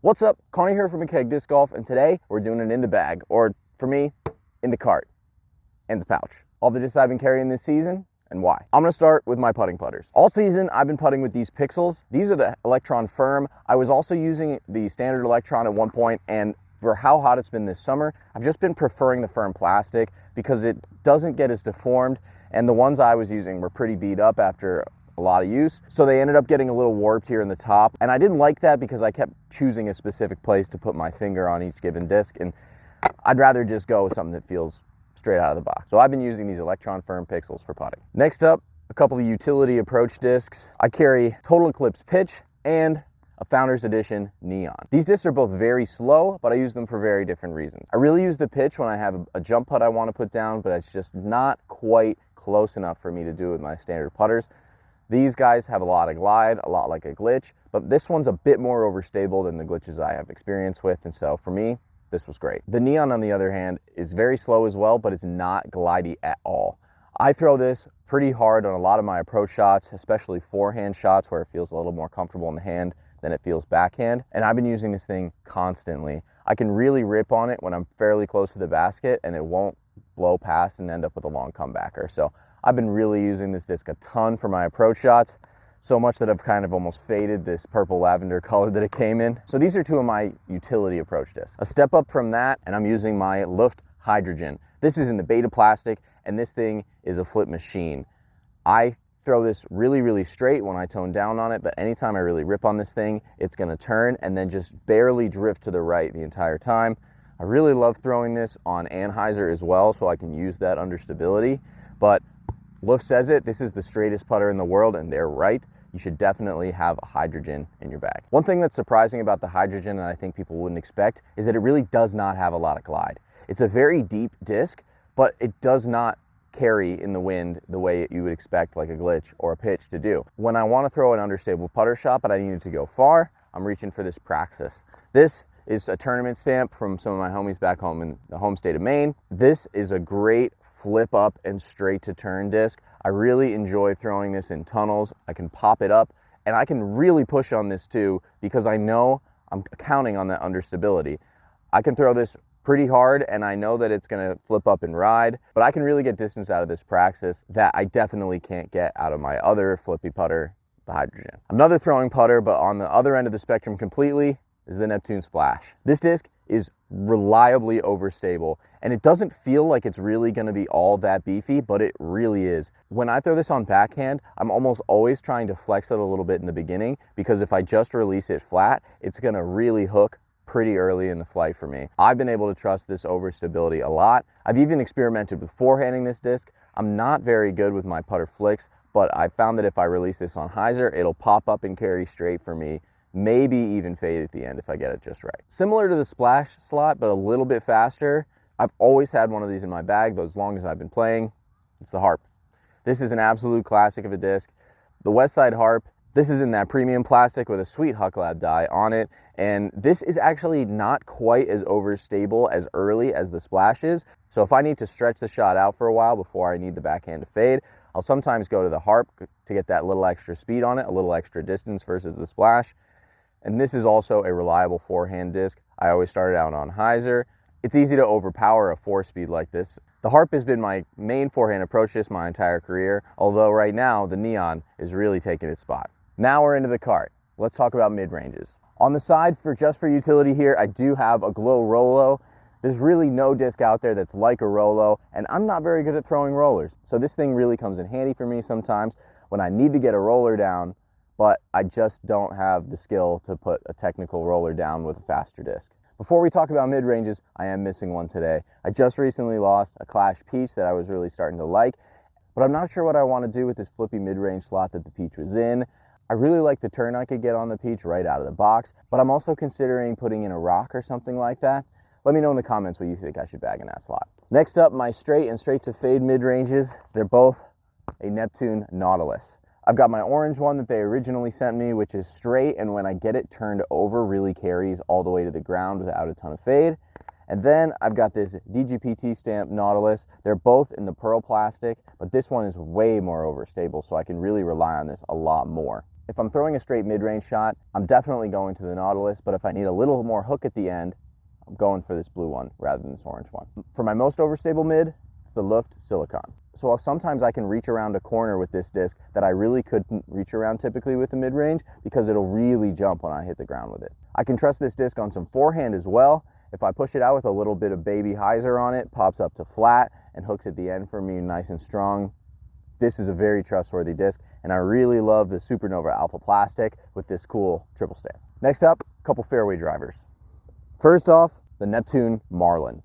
What's up? Connie here from Midrange Disc Golf, and today we're doing it in the bag, or for me, in the cart and the pouch. All the discs I've been carrying this season and why. I'm gonna start with my putting putters. All season, I've been putting with these Pixels. These are the Electron Firm. I was also using the standard Electron at one point, and for how hot it's been this summer, I've just been preferring the firm plastic because it doesn't get as deformed, and the ones I was using were pretty beat up after a lot of use, so they ended up getting a little warped here in the top, and I didn't like that because I kept choosing a specific place to put my finger on each given disc, and I'd rather just go with something that feels straight out of the box. So I've been using these Electron Firm Pixels for putting. Next up, a couple of utility approach discs. I carry Total Eclipse Pitch and a Founders Edition Neon. These discs are both very slow, but I use them for very different reasons. I really use the pitch when I have a jump putt I want to put down, but it's just not quite close enough for me to do with my standard putters. These guys have a lot of glide, a lot like a glitch, but this one's a bit more overstable than the glitches I have experience with, and so for me, this was great. The Neon, on the other hand, is very slow as well, but it's not glidey at all. I throw this pretty hard on a lot of my approach shots, especially forehand shots where it feels a little more comfortable in the hand than it feels backhand, and I've been using this thing constantly. I can really rip on it when I'm fairly close to the basket, and it won't blow past and end up with a long comebacker. So I've been really using this disc a ton for my approach shots, so much that I've kind of almost faded this purple lavender color that it came in. So these are two of my utility approach discs. A step up from that, and I'm using my Luft Hydrogen. This is in the beta plastic, and this thing is a flip machine. I throw this really straight when I tone down on it, but anytime I really rip on this thing, it's gonna turn and then just barely drift to the right the entire time. I really love throwing this on Anheuser as well, so I can use that under stability, but Luft says it, this is the straightest putter in the world, and they're right. You should definitely have a Hydrogen in your bag. One thing that's surprising about the Hydrogen, and I think people wouldn't expect, is that it really does not have a lot of glide. It's a very deep disc, but it does not carry in the wind the way you would expect like a glitch or a pitch to do. When I want to throw an understable putter shot, but I need it to go far, I'm reaching for this Praxis. This is a tournament stamp from some of my homies back home in the home state of Maine. This is a great flip up and straight to turn disc. I really enjoy throwing this in tunnels. I can pop it up, and I can really push on this too because I know I'm counting on that understability. I can throw this pretty hard, and I know that it's gonna flip up and ride, but I can really get distance out of this Praxis that I definitely can't get out of my other flippy putter, the Hydrogen. Another throwing putter, but on the other end of the spectrum completely, is the Neptune Splash. This disc is reliably overstable, and it doesn't feel like it's really going to be all that beefy, but it really is. When I throw this on backhand, I'm almost always trying to flex it a little bit in the beginning, because if I just release it flat, it's going to really hook pretty early in the flight for me. I've been able to trust this overstability a lot. I've even experimented with forehanding this disc. I'm not very good with my putter flicks, but I found that if I release this on hyzer, it'll pop up and carry straight for me, maybe even fade at the end if I get it just right. Similar to the Splash slot, but a little bit faster, I've always had one of these in my bag, but as long as I've been playing, it's the Harp. This is an absolute classic of a disc. The Westside Harp, this is in that premium plastic with a sweet Huck Lab die on it, and this is actually not quite as overstable as early as the Splash is, so if I need to stretch the shot out for a while before I need the backhand to fade, I'll sometimes go to the Harp to get that little extra speed on it, a little extra distance versus the Splash. And this is also a reliable forehand disc. I always started out on hyzer. It's easy to overpower a 4-speed like this. The Harp has been my main forehand approach disc my entire career, although right now the Neon is really taking its spot. Now we're into the cart. Let's talk about mid-ranges. On the side, just for utility here, I do have a Glow Rolo. There's really no disc out there that's like a Rolo, and I'm not very good at throwing rollers. So this thing really comes in handy for me sometimes when I need to get a roller down, but I just don't have the skill to put a technical roller down with a faster disc. Before we talk about mid-ranges, I am missing one today. I just recently lost a Clash Peach that I was really starting to like, but I'm not sure what I want to do with this flippy mid-range slot that the Peach was in. I really like the turn I could get on the Peach right out of the box, but I'm also considering putting in a rock or something like that. Let me know in the comments what you think I should bag in that slot. Next up, my straight and straight to fade mid-ranges. They're both a Neptune Nautilus. I've got my orange one that they originally sent me, which is straight, and when I get it turned over, really carries all the way to the ground without a ton of fade. And then I've got this DGPT stamp Nautilus. They're both in the pearl plastic, but this one is way more overstable, so I can really rely on this a lot more. If I'm throwing a straight mid-range shot, I'm definitely going to the Nautilus, but if I need a little more hook at the end, I'm going for this blue one rather than this orange one. For my most overstable mid, it's the Luft Silicon. So sometimes I can reach around a corner with this disc that I really couldn't reach around typically with the mid-range because it'll really jump when I hit the ground with it. I can trust this disc on some forehand as well. If I push it out with a little bit of baby hyzer on it, pops up to flat and hooks at the end for me nice and strong. This is a very trustworthy disc, and I really love the Supernova Alpha plastic with this cool triple stamp. Next up, a couple fairway drivers. First off, the Neptune Marlin.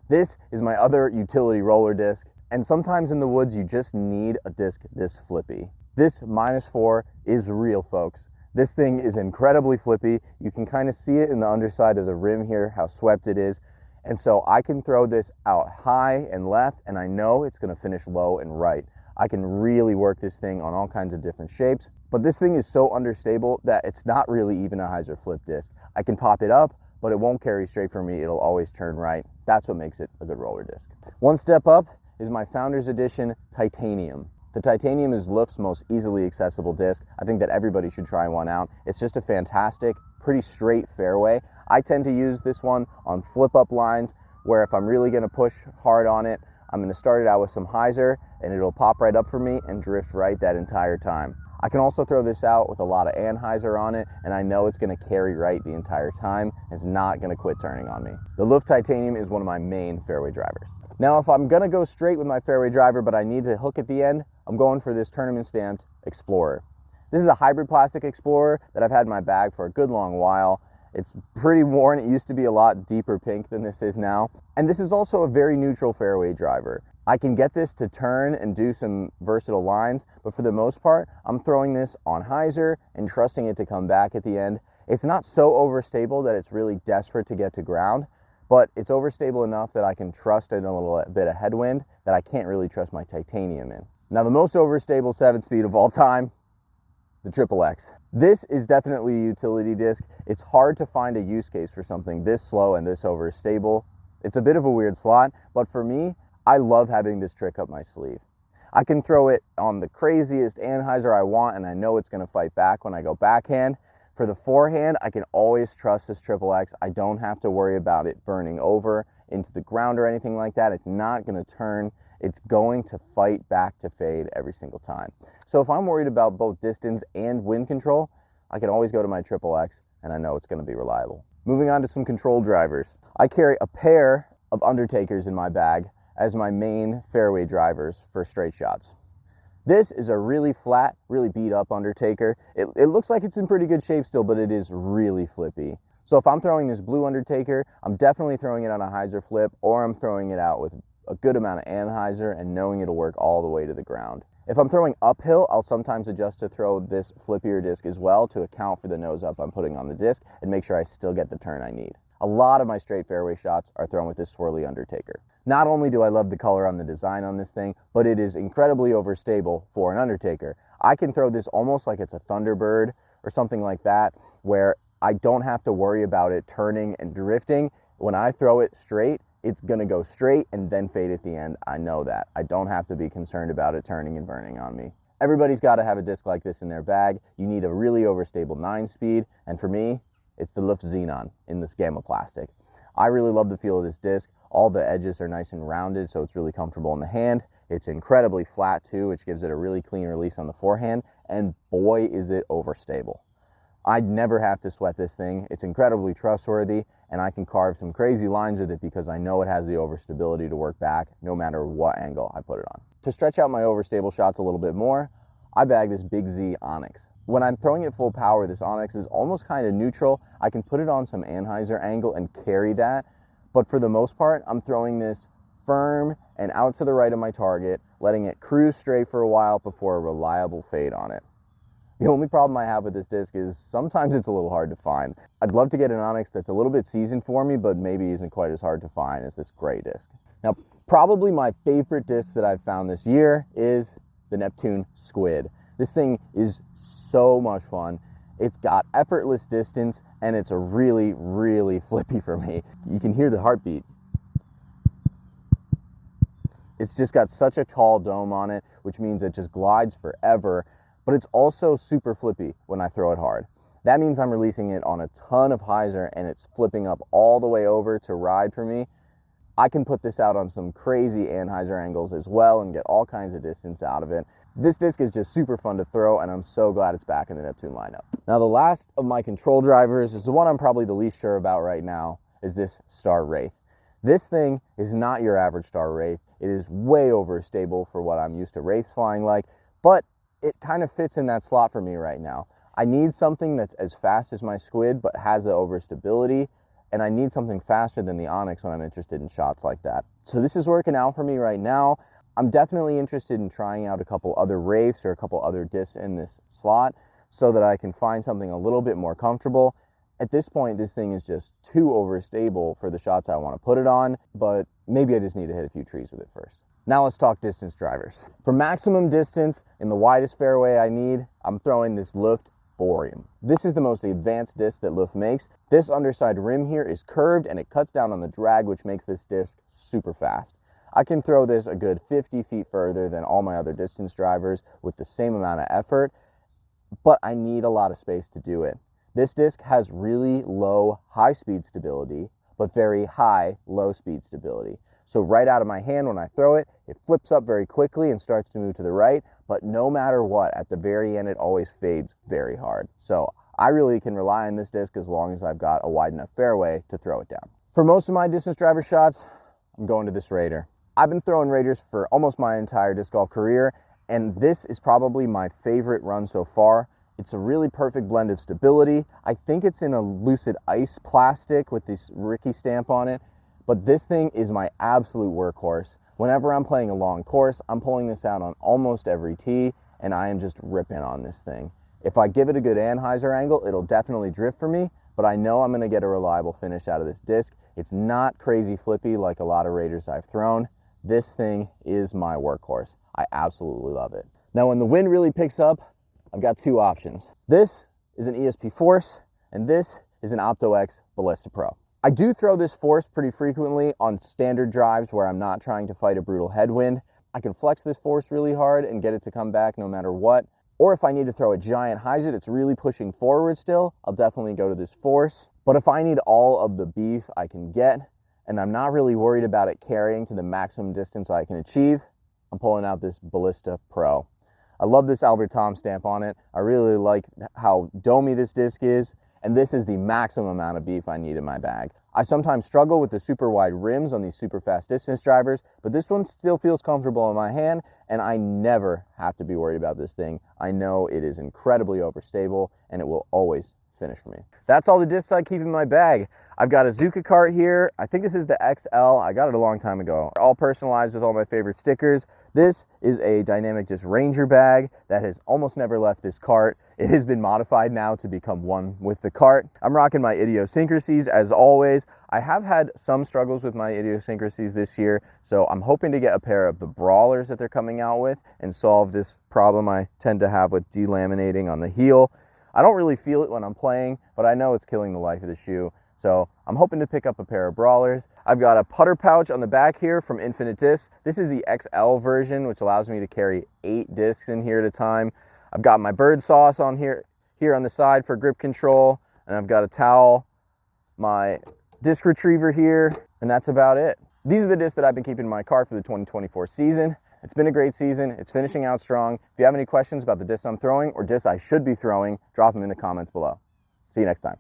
This is my other utility roller disc, and sometimes in the woods you just need a disc this flippy. This -4 is real, folks. This thing is incredibly flippy. You can kind of see it in the underside of the rim here, how swept it is. And so I can throw this out high and left, and I know it's gonna finish low and right. I can really work this thing on all kinds of different shapes, but this thing is so understable that it's not really even a hyzer flip disc. I can pop it up, but it won't carry straight for me. It'll always turn right. That's what makes it a good roller disc. One step up is my Founders Edition Titanium. The Titanium is Luft's most easily accessible disc. I think that everybody should try one out. It's just a fantastic, pretty straight fairway. I tend to use this one on flip-up lines where if I'm really gonna push hard on it, I'm gonna start it out with some hyzer and it'll pop right up for me and drift right that entire time. I can also throw this out with a lot of anhyzer on it, and I know it's gonna carry right the entire time. It's not gonna quit turning on me. The Luft Titanium is one of my main fairway drivers. Now, if I'm gonna go straight with my fairway driver, but I need to hook at the end, I'm going for this tournament stamped Explorer. This is a hybrid plastic Explorer that I've had in my bag for a good long while. It's pretty worn. It used to be a lot deeper pink than this is now. And this is also a very neutral fairway driver. I can get this to turn and do some versatile lines, but for the most part, I'm throwing this on hyzer and trusting it to come back at the end. It's not so overstable that it's really desperate to get to ground, but it's overstable enough that I can trust in a little bit of headwind that I can't really trust my Titanium in. Now, the most overstable 7-speed of all time, the XXX. This is definitely a utility disc. It's hard to find a use case for something this slow and this overstable. It's a bit of a weird slot, but for me, I love having this trick up my sleeve. I can throw it on the craziest anhyzer I want, and I know it's gonna fight back when I go backhand. For the forehand, I can always trust this XXX. I don't have to worry about it burning over into the ground or anything like that. It's not gonna turn. It's going to fight back to fade every single time. So if I'm worried about both distance and wind control, I can always go to my XXX, and I know it's gonna be reliable. Moving on to some control drivers. I carry a pair of Undertakers in my bag as my main fairway drivers for straight shots. This is a really flat, really beat up Undertaker. It looks like it's in pretty good shape still, but it is really flippy. So if I'm throwing this blue Undertaker, I'm definitely throwing it on a hyzer flip, or I'm throwing it out with a good amount of anhyzer and knowing it'll work all the way to the ground. If I'm throwing uphill, I'll sometimes adjust to throw this flippier disc as well to account for the nose up I'm putting on the disc and make sure I still get the turn I need. A lot of my straight fairway shots are thrown with this swirly Undertaker. Not only do I love the color on the design on this thing, but it is incredibly overstable for an Undertaker. I can throw this almost like it's a Thunderbird or something like that, where I don't have to worry about it turning and drifting. When I throw it straight, it's gonna go straight and then fade at the end. I know that. I don't have to be concerned about it turning and burning on me. Everybody's gotta have a disc like this in their bag. You need a really overstable 9-speed, and for me, it's the Luft Xenon in this gamma plastic. I really love the feel of this disc. All the edges are nice and rounded, so it's really comfortable in the hand. It's incredibly flat too, which gives it a really clean release on the forehand, and boy, is it overstable. I'd never have to sweat this thing. It's incredibly trustworthy, and I can carve some crazy lines with it because I know it has the overstability to work back no matter what angle I put it on. To stretch out my overstable shots a little bit more, I bag this Big Z Onyx. When I'm throwing it full power, this Onyx is almost kind of neutral. I can put it on some anhyzer angle and carry that, but for the most part, I'm throwing this firm and out to the right of my target, letting it cruise straight for a while before a reliable fade on it. The only problem I have with this disc is sometimes it's a little hard to find. I'd love to get an Onyx that's a little bit seasoned for me, but maybe isn't quite as hard to find as this gray disc. Now, probably my favorite disc that I've found this year is the Neptune Squid. This thing is so much fun. It's got effortless distance, and it's a really, really flippy for me. You can hear the heartbeat. It's just got such a tall dome on it, which means it just glides forever. but it's also super flippy when I throw it hard. That means I'm releasing it on a ton of hyzer and it's flipping up all the way over to ride for me. I can put this out on some crazy anhyzer angles as well and get all kinds of distance out of it. This disc is just super fun to throw, and I'm so glad it's back in the Neptune lineup. Now, the last of my control drivers is the one I'm probably the least sure about right now, is this Star Wraith. This thing is not your average Star Wraith. It is way overstable for what I'm used to Wraiths flying like, but it kind of fits in that slot for me right now. I need something that's as fast as my Squid, but has the overstability, and I need something faster than the Onyx when I'm interested in shots like that. So this is working out for me right now. I'm definitely interested in trying out a couple other Wraiths or a couple other discs in this slot so that I can find something a little bit more comfortable. At this point, this thing is just too overstable for the shots I want to put it on, but maybe I just need to hit a few trees with it first. Now let's talk distance drivers. For maximum distance in the widest fairway I need, I'm throwing this Luft Boreum. This is the most advanced disc that Luft makes. This underside rim here is curved and it cuts down on the drag, which makes this disc super fast. I can throw this a good 50 feet further than all my other distance drivers with the same amount of effort, but I need a lot of space to do it. This disc has really low high speed stability, but very high low speed stability. So right out of my hand when I throw it, it flips up very quickly and starts to move to the right, but no matter what, at the very end, it always fades very hard. So I really can rely on this disc as long as I've got a wide enough fairway to throw it down. For most of my distance driver shots, I'm going to this Raider. I've been throwing Raiders for almost my entire disc golf career, and this is probably my favorite run so far. It's a really perfect blend of stability. I think it's in a Lucid Ice plastic with this Ricky stamp on it, but this thing is my absolute workhorse. Whenever I'm playing a long course, I'm pulling this out on almost every tee, and I am just ripping on this thing. If I give it a good anhyzer angle, it'll definitely drift for me, but I know I'm gonna get a reliable finish out of this disc. It's not crazy flippy like a lot of Raiders I've thrown. This thing is my workhorse. I absolutely love it. Now, when the wind really picks up, I've got two options. This is an ESP Force, and this is an OptoX Ballista Pro. I do throw this Force pretty frequently on standard drives where I'm not trying to fight a brutal headwind. I can flex this Force really hard and get it to come back no matter what. Or if I need to throw a giant hyzer that's really pushing forward still, I'll definitely go to this Force. But if I need all of the beef I can get, and I'm not really worried about it carrying to the maximum distance I can achieve, I'm pulling out this Ballista Pro. I love this Albert Tom stamp on it. I really like how domey this disc is, and this is the maximum amount of beef I need in my bag. I sometimes struggle with the super wide rims on these super fast distance drivers, but this one still feels comfortable in my hand, and I never have to be worried about this thing. I know it is incredibly overstable, and it will always finish for me. That's all the discs I keep in my bag. I've got a Zuka cart here. I think this is the XL. I got it a long time ago. All personalized with all my favorite stickers. This is a Dynamic Disc Ranger bag that has almost never left this cart. It has been modified now to become one with the cart. I'm rocking my idiosyncrasies as always. I have had some struggles with my idiosyncrasies this year, so I'm hoping to get a pair of the Brawlers that they're coming out with and solve this problem I tend to have with delaminating on the heel. I don't really feel it when I'm playing, but I know it's killing the life of the shoe. So I'm hoping to pick up a pair of Brawlers. I've got a putter pouch on the back here from Infinite Discs. This is the XL version, which allows me to carry 8 discs in here at a time. I've got my bird sauce on here on the side for grip control, and I've got a towel, my disc retriever here, and that's about it. These are the discs that I've been keeping in my cart for the 2024 season. It's been a great season. It's finishing out strong. If you have any questions about the discs I'm throwing or discs I should be throwing, drop them in the comments below. See you next time.